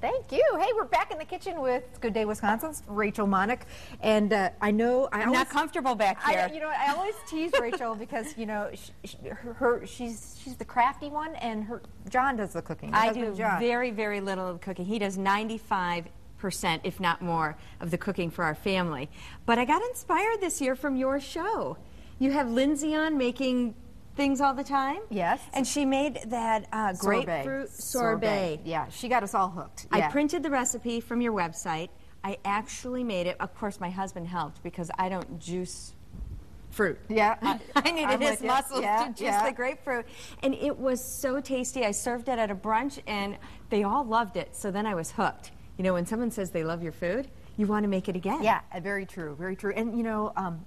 Thank you. Hey, we're back in the kitchen with Good Day Wisconsin's Rachel Monick, and I'm not comfortable back here. I always tease Rachel because she's the crafty one, and John does the cooking. I do very, very little of cooking. He does 95%, if not more, of the cooking for our family. But I got inspired this year from your show. You have Lindsay on making things all the time. Yes. And she made that grapefruit sorbet. Yeah, she got us all hooked. Yeah. I printed the recipe from your website. I actually made it. Of course, my husband helped because I don't juice fruit. Yeah. I needed his muscles to juice the grapefruit. And it was so tasty. I served it at a brunch, and they all loved it. So then I was hooked. You know, when someone says they love your food, you want to make it again. Yeah, very true, very true. And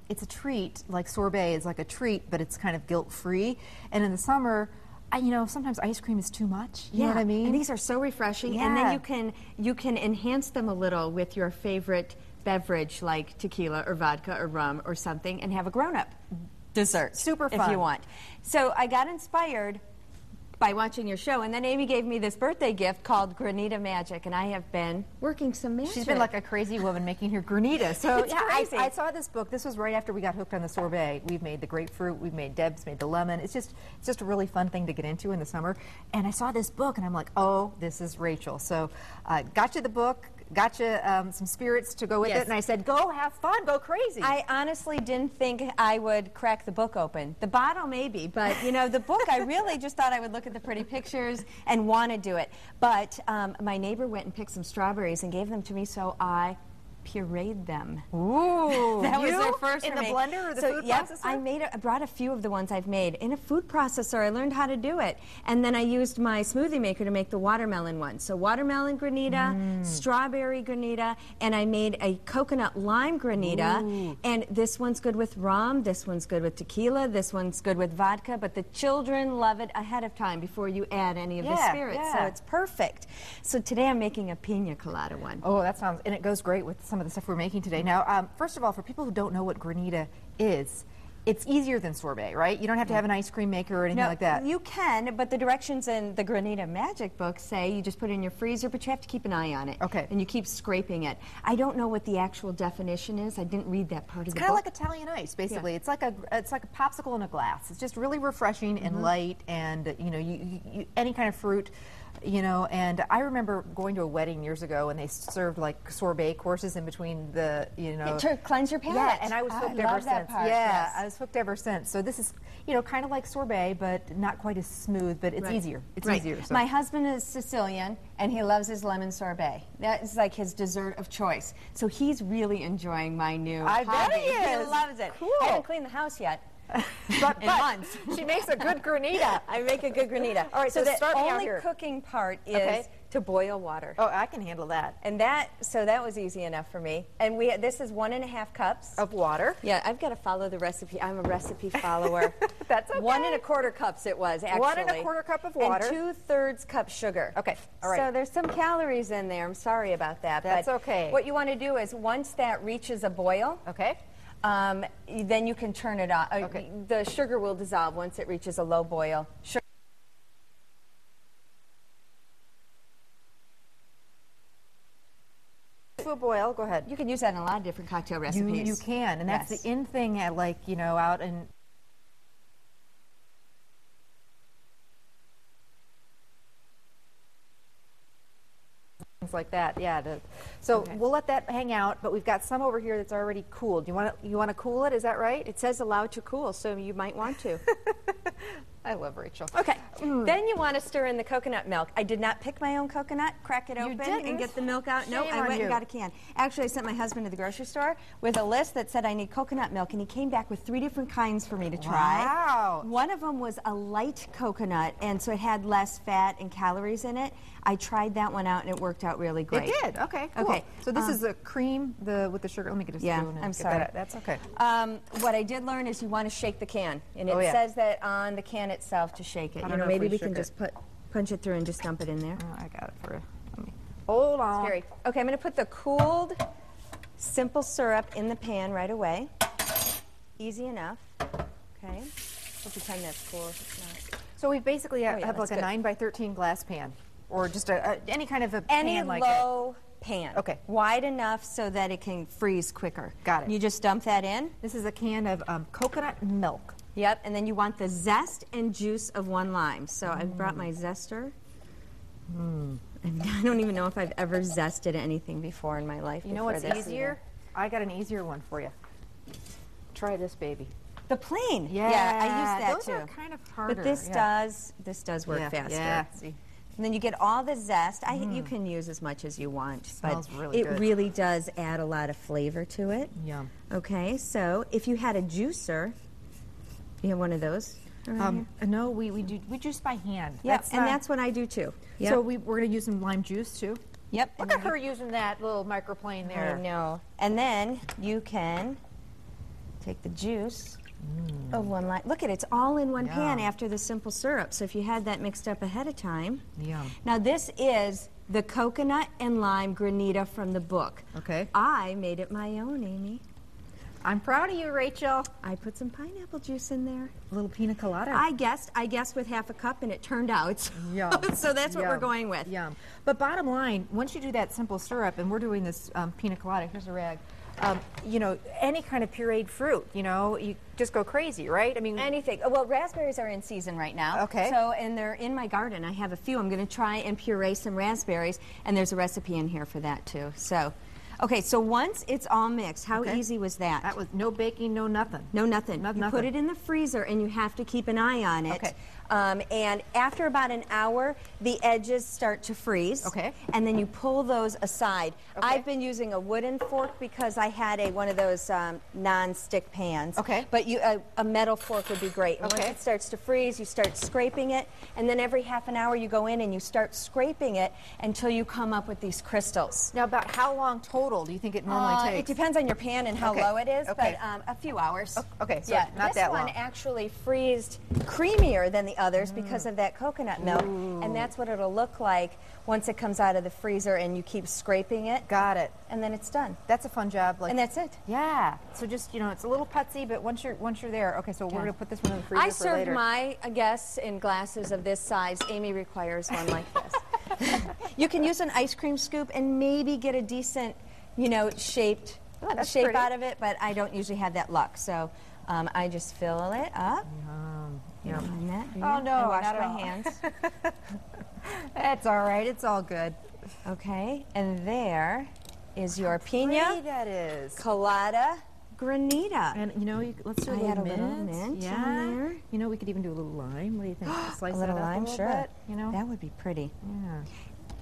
it's a treat, like sorbet is like a treat, but it's kind of guilt-free. And in the summer, sometimes ice cream is too much. You know what I mean? And these are so refreshing. Yeah. And then you can enhance them a little with your favorite beverage like tequila or vodka or rum or something and have a grown-up dessert. Super fun. If you want. So I got inspired by watching your show, and then Amy gave me this birthday gift called Granita Magic, and I have been working some magic. She's been like a crazy woman making her granita. So it's crazy. I saw this book. This was right after we got hooked on the sorbet. We've made the grapefruit. Deb's made the lemon. It's just a really fun thing to get into in the summer. And I saw this book, and I'm like, oh, this is Rachel. So got you the book. Got you some spirits to go with it, and I said, go have fun, go crazy. I honestly didn't think I would crack the book open. The bottle maybe, but the book, I really just thought I would look at the pretty pictures and want to do it. But my neighbor went and picked some strawberries and gave them to me, so I pureed them. Ooh, that was their first in for the me. blender or the food processor? I brought a few of the ones I've made in a food processor. I learned how to do it, and then I used my smoothie maker to make the watermelon one. So watermelon granita, strawberry granita, and I made a coconut lime granita. Ooh. And this one's good with rum. This one's good with tequila. This one's good with vodka. But the children love it ahead of time before you add any of the spirits. So it's perfect. So today I'm making a Pina Colada one. Oh, that sounds, and it goes great with some of the stuff we're making today. Now, first of all, for people who don't know what granita is, it's easier than sorbet, right? You don't have to have an ice cream maker or anything like that. You can, but the directions in the Granita Magic book say you just put it in your freezer, but you have to keep an eye on it. Okay. And you keep scraping it. I don't know what the actual definition is. I didn't read that part of the book. It's kind of like Italian ice, basically. Yeah. It's like a popsicle in a glass. It's just really refreshing and light, and you any kind of fruit. And I remember going to a wedding years ago, and they served like sorbet courses in between the, to cleanse your palate. Yeah, and I was hooked ever since. Part, yeah, I was hooked ever since. So this is, kind of like sorbet, but not quite as smooth, but it's easier. It's easier. So. My husband is Sicilian, and he loves his lemon sorbet. That is like his dessert of choice. So he's really enjoying my new hobby. I bet he is. He loves it. Cool. I haven't cleaned the house yet. but months. She makes a good granita. I make a good granita. All right, so the start me out only here. Cooking part is to boil water. Oh, I can handle that. And so that was easy enough for me. And this is 1.5 cups of water. Yeah, I've got to follow the recipe. I'm a recipe follower. That's okay. 1.25 cups it was actually. 1.25 cup of water. And 2/3 cup sugar. Okay. All right. So there's some calories in there. I'm sorry about that. That's but okay. What you want to do is once that reaches a boil. Okay. Then you can turn it on. Okay. The sugar will dissolve once it reaches a low boil. To a boil, go ahead. You can use that in a lot of different cocktail recipes. You can, and that's the in thing at out in things like that. Yeah. So we'll let that hang out, but we've got some over here that's already cooled. You want to cool it? Is that right? It says allowed to cool, so you might want to. I love Rachel. Okay. Then you want to stir in the coconut milk. I did not pick my own coconut, crack it open, and get the milk out. No, I went and got a can. Actually, I sent my husband to the grocery store with a list that said I need coconut milk, and he came back with 3 different kinds for me to try. Wow. One of them was a light coconut, and so it had less fat and calories in it. I tried that one out, and it worked out really great. It did. Okay, cool. Okay. So this is the cream with the sugar. Let me get a spoon. I'm sorry. That's okay. What I did learn is you want to shake the can, and it says that on the can itself to shake it. Maybe we can just punch it through and just dump it in there. Oh, I got it for you. Let me hold on. Scary. Okay, I'm going to put the cooled simple syrup in the pan right away. Easy enough. Okay. We'll pretend that's cool if it's not. So we basically have like a 9 by 13 glass pan. or just any kind of a Any pan like low pan. Okay. Wide enough so that it can freeze quicker. Got it. You just dump that in. This is a can of coconut milk. Yep, and then you want the zest and juice of 1 lime. So I brought my zester. And I don't even know if I've ever zested anything before in my life. You know what's easier? I got an easier one for you. Try this, baby. The plain. Yeah, I use that those too. are kind of harder. But this does work faster. Yeah. See. And then you get all the zest. You can use as much as you want, Smells but really it good. really does add a lot of flavor to it. Yum. Okay, so if you had a juicer, you have one of those. No, we juice by hand. Yep, that's what I do too. Yep. So we're going to use some lime juice too. Yep. Look at her using that little microplane there. I know. And then you can take the juice of 1 lime. Look at it, it's all in one pan after the simple syrup. So if you had that mixed up ahead of time. Yum. Now this is the coconut and lime granita from the book. Okay. I made it my own, Amy. I'm proud of you, Rachel. I put some pineapple juice in there. A little pina colada. I guessed with half a cup, and it turned out. Yum. So that's what we're Yum. going with. Yum. But bottom line, once you do that simple syrup, and we're doing this pina colada, here's a rag. You know, any kind of pureed fruit, you know, you just go crazy, right? I mean, Anything. Well, raspberries are in season right now. Okay. So, and they're in my garden. I have a few. I'm going to try and puree some raspberries, and there's a recipe in here for that too. So, okay, so once it's all mixed, how easy was that? that was no baking, no nothing. No, nothing. Nothing. You put it in the freezer, and you have to keep an eye on it. Okay. And after about an hour, the edges start to freeze. Okay. And then you pull those aside. Okay. I've been using a wooden fork because I had one of those non-stick pans. Okay. But a metal fork would be great. And Okay. once it starts to freeze, you start scraping it, and then every half an hour you go in and you start scraping it until you come up with these crystals. Now, about how long total do you think it normally It takes? depends on your pan and how Okay. low it is, Okay. but a few hours. Okay, so yeah, not that long. This one actually freezed creamier than the others because of that coconut milk, and that's what it'll look like once it comes out of the freezer and you keep scraping it. Got it. And then it's done. That's a fun job. Like, And that's it. yeah. So just, you know, it's a little putsy, but once you're there, okay. So we're gonna put this one in the freezer I for served later. my guests in glasses of this size. Amy requires one like this. You can use an ice cream scoop and maybe get a decent, you know, shaped that's shape pretty. out of it, but I don't usually have that luck. So I just fill it up. You don't mind that, do you? Oh, no, I wash not at my all. hands. That's all right. It's all good. Okay, and there is your Pretty Pina that is. Colada Granita. And you know, let's do a I little had a mint. little mint yeah. on there. You know, we could even do a little lime. What do you think? Slice A that little up lime, a little sure. bit, you know. That would be pretty. Yeah.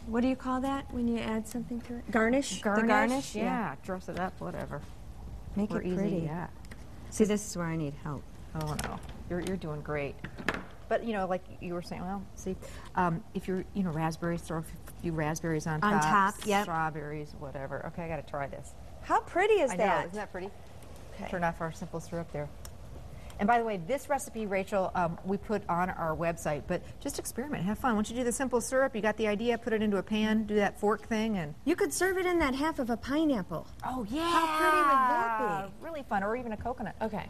What do you call that when you add something to it? Garnish? Garnish. The garnish? Yeah. Dress it up. Whatever. Make We're it easy. pretty. Yeah. See, this is where I need help. Oh no, you're doing great. But you know, like you were saying, well, see, if you're, you know, raspberries, throw a few raspberries on top. Yep. Strawberries, whatever. Okay, I got to try this. How pretty is I that? know, isn't that pretty? Okay. Turn off our simple syrup there. And by the way, this recipe, Rachel, we put on our website, but just experiment, have fun. Once you do the simple syrup, you got the idea, put it into a pan, do that fork thing, and You could serve it in that half of a pineapple. oh yeah, How pretty would that be? Really fun, or even a coconut. Okay.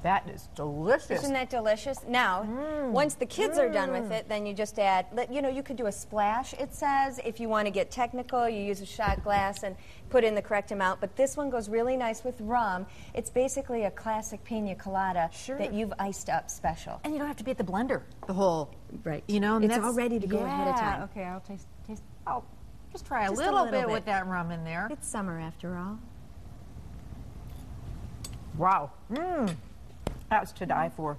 That is delicious. Isn't that delicious? Now, once the kids are done with it, then you just add, you know, you could do a splash, it says. If you want to get technical, you use a shot glass and put in the correct amount. But this one goes really nice with rum. It's basically a classic pina colada that you've iced up special. And you don't have to be at the blender the whole, Right. you know. And It's that's- all ready to go ahead of yeah, time. Okay, I'll taste. I'll just try a Just a little little bit bit. with that rum in there. It's summer after all. Wow. That was to die for.